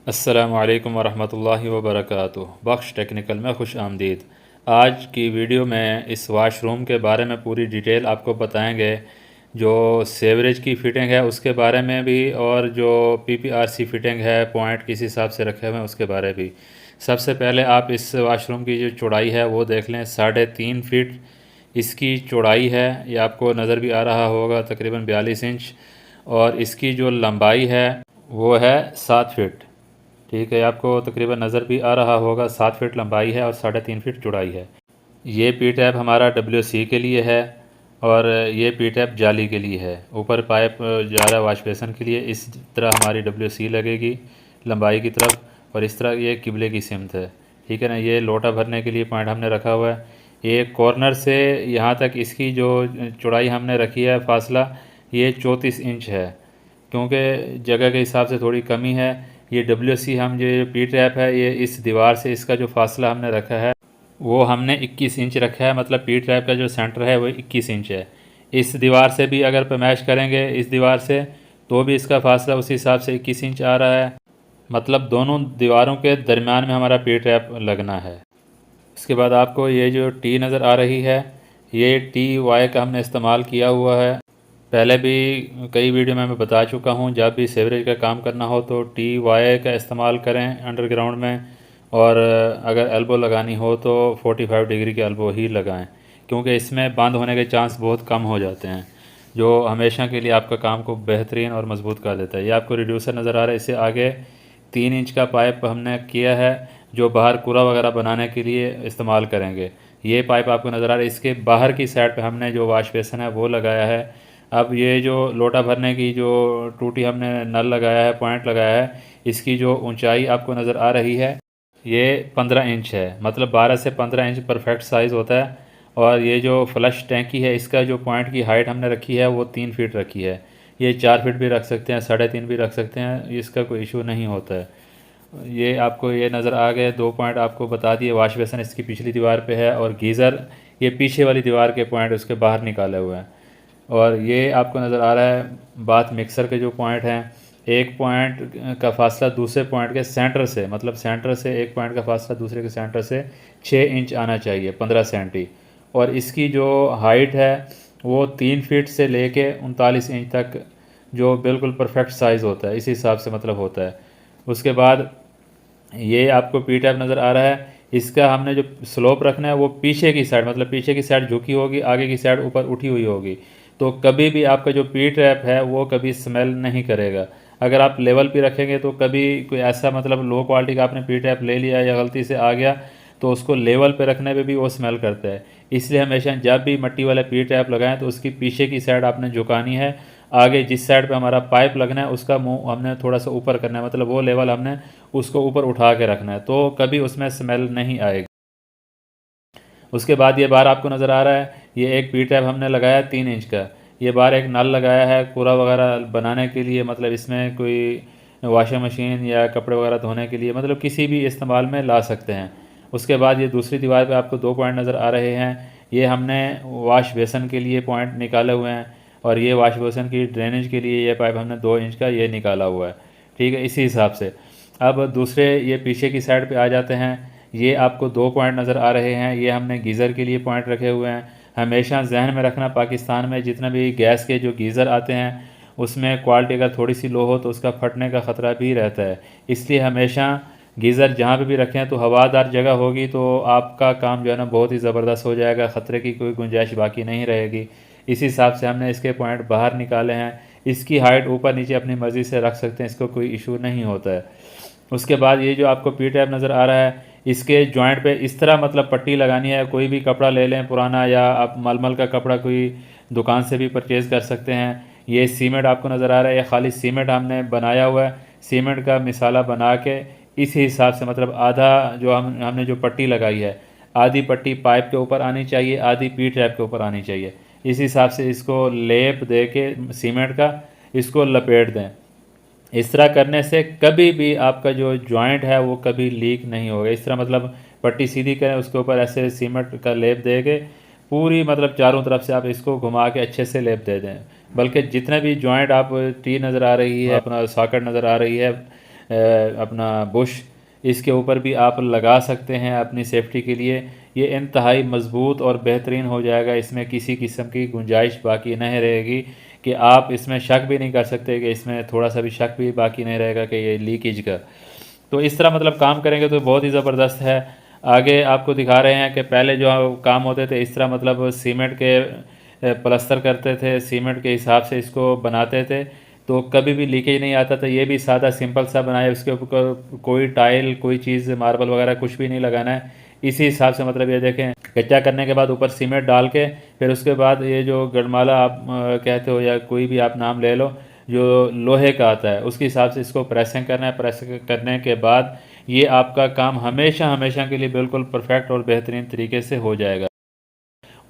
अस्सलामुअलैकुम वरहमतुल्लाहि वबरकातुहू। बख्श टेक्निकल में खुश आमदीद। आज की वीडियो में इस वाशरूम के बारे में पूरी डिटेल आपको बताएंगे। जो सेवरेज की फ़िटिंग है उसके बारे में भी, और जो पीपीआरसी फ़िटिंग है पॉइंट किस हिसाब से रखे हुए हैं उसके बारे भी। सबसे पहले आप इस वाशरूम की जो चौड़ाई है वो देख लें। 3.5 फीट इसकी चौड़ाई है, ये आपको नज़र भी आ रहा होगा, तकरीबन 42 इंच। और इसकी जो लंबाई है वो है 7 फीट। ठीक है, आपको तकरीबन नज़र भी आ रहा होगा, 7 फीट लंबाई है और 3.5 फीट चौड़ाई है। ये पी टैप हमारा WC के लिए है, और ये पी टैप जाली के लिए है। ऊपर पाइप जा रहा है वाश बेसन के लिए। इस तरह हमारी WC लगेगी लंबाई की तरफ, और इस तरह ये किबले की सिमत है। ठीक है ना। ये लोटा भरने के लिए पॉइंट हमने रखा हुआ है। एक कॉर्नर से यहाँ तक इसकी जो चौड़ाई हमने रखी है फासला, ये 34 इंच है, क्योंकि जगह के हिसाब से थोड़ी कमी है। ये WC हम जो पी ट्रैप है, ये इस दीवार से इसका जो फासला हमने रखा है वो हमने 21 इंच रखा है। मतलब पी ट्रैप का जो सेंटर है वो 21 इंच है। इस दीवार से भी अगर पैमाइश करेंगे इस दीवार से, तो भी इसका फासला उसी हिसाब से 21 इंच आ रहा है। मतलब दोनों दीवारों के दरमियान में हमारा पी ट्रैप लगना है। इसके बाद आपको ये जो टी नज़र आ रही है, ये TY का हमने इस्तेमाल किया हुआ है। पहले भी कई वीडियो में मैं बता चुका हूँ, जब भी सेवरेज का काम करना हो तो TY का इस्तेमाल करें अंडरग्राउंड में। और अगर एल्बो लगानी हो तो 45 डिग्री के एल्बो ही लगाएं, क्योंकि इसमें बंद होने के चांस बहुत कम हो जाते हैं, जो हमेशा के लिए आपका काम को बेहतरीन और मजबूत कर देता है। ये आपको रिड्यूसर नज़र आ रहा है। इससे आगे 3 इंच का पाइप हमने किया है, जो बाहर कूड़ा वगैरह बनाने के लिए इस्तेमाल करेंगे। ये पाइप आपको नज़र आ रहा है। इसके बाहर की साइड पे हमने जो वाश बेसन है वो लगाया है। अब ये जो लोटा भरने की जो टूटी हमने नल लगाया है, पॉइंट लगाया है, इसकी जो ऊंचाई आपको नज़र आ रही है ये 15 इंच है। मतलब 12 से 15 इंच परफेक्ट साइज़ होता है। और ये जो फ्लश टैंकी है, इसका जो पॉइंट की हाइट हमने रखी है वो 3 फीट रखी है। ये 4 फीट भी रख सकते हैं, 3.5 भी रख सकते हैं, इसका कोई इशू नहीं होता है। ये आपको ये नज़र आ गए। 2 पॉइंट आपको बता दिए। वाश बेसन इसकी पिछली दीवार पे है, और गीज़र ये पीछे वाली दीवार के पॉइंट उसके बाहर निकाले हुए हैं। और ये आपको नज़र आ रहा है बाथ मिक्सर के जो पॉइंट हैं, एक पॉइंट का फासला दूसरे पॉइंट के सेंटर से, मतलब सेंटर से एक पॉइंट का फासला दूसरे के सेंटर से 6 इंच आना चाहिए, 15 सेंटी। और इसकी जो हाइट है वो 3 फीट से लेके 39 इंच तक, जो बिल्कुल परफेक्ट साइज़ होता है, इसी हिसाब से मतलब होता है। उसके बाद ये आपको पी टैप नज़र आ रहा है। इसका हमने जो स्लोप रखना है वो पीछे की साइड, मतलब पीछे की साइड झुकी होगी, आगे की साइड ऊपर उठी हुई होगी। तो कभी भी आपका जो पी ट्रैप है वो कभी स्मेल नहीं करेगा। अगर आप लेवल पे रखेंगे तो कभी कोई ऐसा मतलब लो क्वालिटी का आपने पी ट्रैप ले लिया या गलती से आ गया, तो उसको लेवल पे रखने पे भी वो स्मेल करता है। इसलिए हमेशा जब भी मिट्टी वाला पी ट्रैप लगाएं तो उसकी पीछे की साइड आपने झुकानी है। आगे जिस साइड पे हमारा पाइप लगना है उसका मुंह हमने थोड़ा सा ऊपर करना है, मतलब वो लेवल हमने उसको ऊपर उठा के रखना है, तो कभी उसमें स्मेल नहीं आएगी। उसके बाद ये बार आपको नज़र आ रहा है, ये एक पी टैप हमने लगाया 3 इंच का। ये बार एक नल लगाया है कूड़ा वगैरह बनाने के लिए, मतलब इसमें कोई वॉशिंग मशीन या कपड़े वगैरह धोने के लिए, मतलब किसी भी इस्तेमाल में ला सकते हैं। उसके बाद ये दूसरी दीवार पे आपको 2 पॉइंट नज़र आ रहे हैं। ये हमने वाश बेसन के लिए पॉइंट निकाले हुए हैं, और ये वाश बेसन की ड्रेनेज के लिए ये पाइप हमने 2 इंच का ये निकाला हुआ है। ठीक है, इसी हिसाब से। अब दूसरे ये पीछे की साइड पे आ जाते हैं। ये आपको 2 पॉइंट नज़र आ रहे हैं, ये हमने गीज़र के लिए पॉइंट रखे हुए हैं। हमेशा जहन में रखना, पाकिस्तान में जितना भी गैस के जो गीज़र आते हैं उसमें क्वालिटी अगर थोड़ी सी लो हो तो उसका फटने का ख़तरा भी रहता है। इसलिए हमेशा गीज़र जहाँ पे भी रखें तो हवादार जगह होगी, तो आपका काम जो है ना बहुत ही ज़बरदस्त हो जाएगा, ख़तरे की कोई गुंजाइश बाकी नहीं रहेगी। इस हिसाब से हमने इसके पॉइंट बाहर निकाले हैं। इसकी हाइट ऊपर नीचे अपनी मर्ज़ी से रख सकते हैं, इसको कोई इशू नहीं होता है। उसके बाद ये जो आपको पी टैप नज़र आ रहा है, इसके जॉइंट पे इस तरह मतलब पट्टी लगानी है। कोई भी कपड़ा ले लें पुराना, या आप मलमल का कपड़ा कोई दुकान से भी परचेज़ कर सकते हैं। ये सीमेंट आपको नज़र आ रहा है, ये खाली सीमेंट हमने बनाया हुआ है। सीमेंट का मिसाला बना के इसी हिसाब से, मतलब आधा जो हमने जो पट्टी लगाई है, आधी पट्टी पाइप के ऊपर आनी चाहिए, आधी पी ट्रैप के ऊपर आनी चाहिए। इस हिसाब से इसको लेप दे के सीमेंट का इसको लपेट दें। इस तरह करने से कभी भी आपका जो जॉइंट है वो कभी लीक नहीं होगा। इस तरह मतलब पट्टी सीधी करें, उसके ऊपर ऐसे सीमेंट का लेप दे के पूरी, मतलब चारों तरफ से आप इसको घुमा के अच्छे से लेप दे दें। बल्कि जितने भी जॉइंट आप टी नज़र आ रही है, अपना सॉकेट नज़र आ रही है, अपना बुश, इसके ऊपर भी आप लगा सकते हैं अपनी सेफ्टी के लिए। ये इंतहाई मज़बूत और बेहतरीन हो जाएगा, इसमें किसी किस्म की गुंजाइश बाकी नहीं रहेगी कि आप इसमें शक भी नहीं कर सकते, कि इसमें थोड़ा सा भी शक भी बाकी नहीं रहेगा कि ये लीकेज का। तो इस तरह मतलब काम करेंगे तो बहुत ही ज़बरदस्त है। आगे आपको दिखा रहे हैं कि पहले जो काम होते थे इस तरह मतलब सीमेंट के प्लस्तर करते थे, सीमेंट के हिसाब से इसको बनाते थे तो कभी भी लीकेज नहीं आता था। ये भी सादा सिंपल सा बनाया, उसके ऊपर कोई टाइल, कोई चीज़, मार्बल वगैरह कुछ भी नहीं लगाना है। इसी हिसाब से मतलब ये देखें, कच्चा करने के बाद ऊपर सीमेंट डाल के फिर उसके बाद ये जो गड़माला आप कहते हो या कोई भी आप नाम ले लो, जो लोहे का आता है उसके हिसाब से इसको प्रेसिंग करना है। प्रेसिंग करने के बाद ये आपका काम हमेशा हमेशा के लिए बिल्कुल परफेक्ट और बेहतरीन तरीके से हो जाएगा।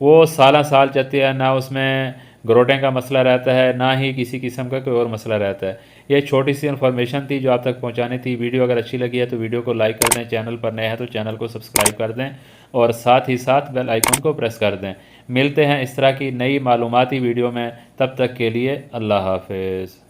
वो साल साल चलती है, ना उसमें ग्रोटें का मसला रहता है, ना ही किसी किस्म का कोई और मसला रहता है। ये छोटी सी इन्फॉर्मेशन थी जो आप तक पहुंचानी थी। वीडियो अगर अच्छी लगी है तो वीडियो को लाइक कर दें, चैनल पर नए हैं तो चैनल को सब्सक्राइब कर दें और साथ ही साथ बेल आइकन को प्रेस कर दें। मिलते हैं इस तरह की नई मालूमाती वीडियो में, तब तक के लिए अल्लाह हाफिज़।